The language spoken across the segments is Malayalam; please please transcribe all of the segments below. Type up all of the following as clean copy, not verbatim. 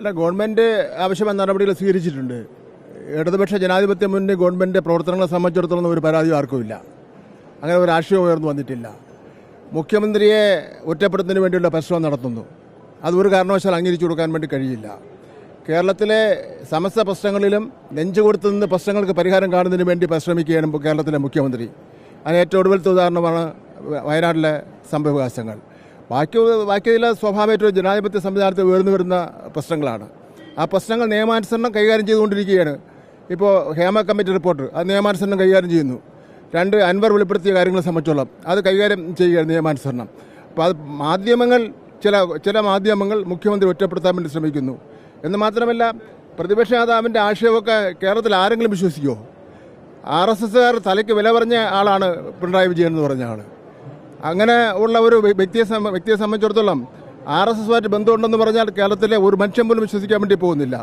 അല്ല, ഗവൺമെൻറ് ആവശ്യമായ നടപടികൾ സ്വീകരിച്ചിട്ടുണ്ട്. ഇടതുപക്ഷ ജനാധിപത്യ മുന്നണി ഗവൺമെൻറ് പ്രവർത്തനങ്ങളെ സംബന്ധിച്ചിടത്തോളം ഒരു പരാതി ആർക്കുമില്ല. അങ്ങനെ ഒരു ആശയം ഉയർന്നു വന്നിട്ടില്ല. മുഖ്യമന്ത്രിയെ ഒറ്റപ്പെടുത്തുന്നതിന് വേണ്ടിയുള്ള പരിശ്രമം നടത്തുന്നു. അതൊരു കാരണവശാൽ അംഗീകരിച്ചു കൊടുക്കാൻ വേണ്ടി കഴിയില്ല. കേരളത്തിലെ സമസ്ത പ്രശ്നങ്ങളിലും നെഞ്ചുകൊടുത്തു നിന്ന് പ്രശ്നങ്ങൾക്ക് പരിഹാരം കാണുന്നതിന് വേണ്ടി പരിശ്രമിക്കുകയാണ് കേരളത്തിലെ മുഖ്യമന്ത്രി. അതിന് ഏറ്റവും ഒടുവിലത്തെ ഉദാഹരണമാണ് വയനാട്ടിലെ സംഭവവികാസങ്ങൾ. ബാക്കിയുള്ള സ്വാഭാവികമായിട്ടും ജനാധിപത്യ സംവിധാനത്തിൽ ഉയർന്നു വരുന്ന പ്രശ്നങ്ങളാണ്. ആ പ്രശ്നങ്ങൾ നിയമാനുസരണം കൈകാര്യം ചെയ്തുകൊണ്ടിരിക്കുകയാണ്. ഇപ്പോൾ ഹേമ കമ്മിറ്റി റിപ്പോർട്ട് അത് നിയമാനുസരണം കൈകാര്യം ചെയ്യുന്നു. 2 അൻവർ വെളിപ്പെടുത്തിയ കാര്യങ്ങളെ സംബന്ധിച്ചോളം അത് കൈകാര്യം ചെയ്യുകയാണ് നിയമാനുസരണം. അപ്പോൾ അത് ചില മാധ്യമങ്ങൾ മുഖ്യമന്ത്രി ഒറ്റപ്പെടുത്താൻ വേണ്ടി ശ്രമിക്കുന്നു എന്ന് മാത്രമല്ല, പ്രതിപക്ഷ നേതാവിൻ്റെ ആശയമൊക്കെ കേരളത്തിൽ ആരെങ്കിലും വിശ്വസിക്കുമോ? RSSകാർ തലയ്ക്ക് വില പറഞ്ഞ ആളാണ് പിണറായി വിജയൻ എന്ന് പറഞ്ഞ ആൾ. അങ്ങനെ ഉള്ള ഒരു വ്യക്തിയെ സംബന്ധിച്ചിടത്തോളം RSSമായിട്ട് ബന്ധമുണ്ടെന്ന് പറഞ്ഞാൽ കേരളത്തിലെ ഒരു മനുഷ്യൻ പോലും വിശ്വസിക്കാൻ വേണ്ടി പോകുന്നില്ല.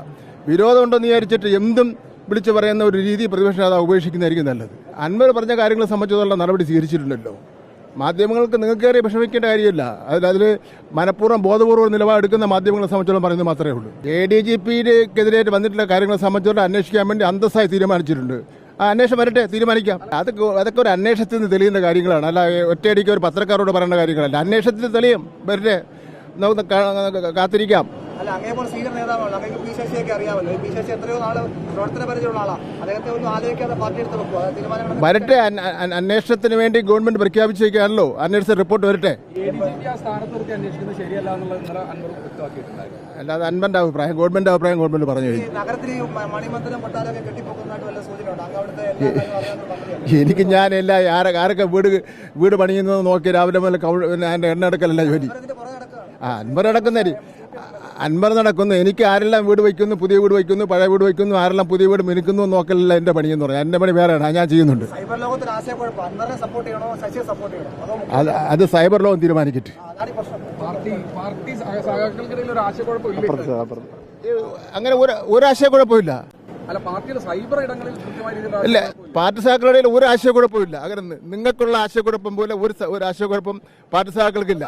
വിരോധമുണ്ടെന്ന് വിചാരിച്ചിട്ട് എന്തും വിളിച്ചു പറയുന്ന ഒരു രീതി പ്രതിപക്ഷ നേതാവ് ഉപേക്ഷിക്കുന്നതായിരിക്കും നല്ലത്. അൻവർ പറഞ്ഞ കാര്യങ്ങളെ സംബന്ധിച്ചിടത്തോളം നടപടി സ്വീകരിച്ചിട്ടുണ്ടല്ലോ. മാധ്യമങ്ങൾക്ക് നിങ്ങൾക്കേറെ വിഷമിക്കേണ്ട കാര്യമില്ല. അതിൽ മനഃപൂർവ്വം ബോധപൂർവ്വം നിലപാടെടുക്കുന്ന മാധ്യമങ്ങളെ സംബന്ധിച്ചോളം പറയുന്നത് മാത്രമേ ഉള്ളൂ. ADGPക്കെതിരായിട്ട് വന്നിട്ടുള്ള കാര്യങ്ങളെ സംബന്ധിച്ചോളം അന്വേഷിക്കാൻ വേണ്ടി അന്തസ്സായി തീരുമാനിച്ചിട്ടുണ്ട്. ആ അന്വേഷണം വരട്ടെ, തീരുമാനിക്കാം. അതൊക്കെ ഒരു അന്വേഷണത്തിൽ നിന്ന് തെളിയുന്ന കാര്യങ്ങളാണ്. അല്ല ഒറ്റയടിക്ക് ഒരു പത്രക്കാരോട് പറയേണ്ട കാര്യങ്ങളല്ല. അന്വേഷണത്തിൽ തെളിയും, വരട്ടെ, നമുക്ക് കാത്തിരിക്കാം. അല്ല, അങ്ങേപോലെ സീനിയർ നേതാവാണ്. അങ്ങേക്ക് പി ശശിയൊക്കെ അറിയാമല്ലോ. പി ശശി എത്രയോ നാള് പ്രവർത്തന പരിചയമുള്ള ആളാണ്. അദ്ദേഹത്തെ ഒന്നും ആലോചിക്കാതെ പാർട്ടി എടുത്ത് വെക്കുക. തീരുമാനങ്ങൾ വരട്ടെ. അന്വേഷണത്തിന് വേണ്ടി ഗവൺമെന്റ് പ്രഖ്യാപിച്ചേക്കാണല്ലോ. അന്വേഷണ റിപ്പോർട്ട് വരട്ടെ. അല്ലാതെ അൻവറിന്റെ അഭിപ്രായം, ഗവൺമെന്റ് അഭിപ്രായം ഗവൺമെന്റ് പറഞ്ഞു കഴിഞ്ഞു. നഗരത്തിൽ മണിമന്ദിരം കൊട്ടാരമൊക്കെ കെട്ടിപ്പോക്കുന്നതായിട്ട് വല്ല സൂചനയുണ്ട്? എനിക്ക് ഞാനെല്ലാം ആരൊക്കെ വീട് പണിയുന്നത് നോക്കി രാവിലെ മുതൽ അതിന്റെ എണ്ണ എടുക്കലല്ല ജോലി. അൻവർ നടക്കുന്നു. എനിക്ക് ആരെല്ലാം വീട് വയ്ക്കുന്നു, പുതിയ വീട് വയ്ക്കുന്നു, പഴയ വീട് വയ്ക്കുന്നു, ആരെല്ലാം പുതിയ വീട് മിനുക്കുന്നു നോക്കലല്ല എൻ്റെ പണിയെന്ന് പറഞ്ഞാൽ. എൻ്റെ പണി വേറെയാണ്, ഞാൻ ചെയ്യുന്നുണ്ട്. അത് സൈബർ ലോകം തീരുമാനിക്കട്ടെ. അങ്ങനെ ഒരു ആശയക്കുഴപ്പമില്ല. ഇല്ല, പാർട്ടി സഹാക്കളുടെ ഒരു ആശയക്കുഴപ്പമില്ല. അങ്ങനെ നിങ്ങൾക്കുള്ള ആശയക്കുഴപ്പം പോലെ ഒരു ആശയക്കുഴപ്പം പാർട്ടി സഹാക്കൾക്കില്ല.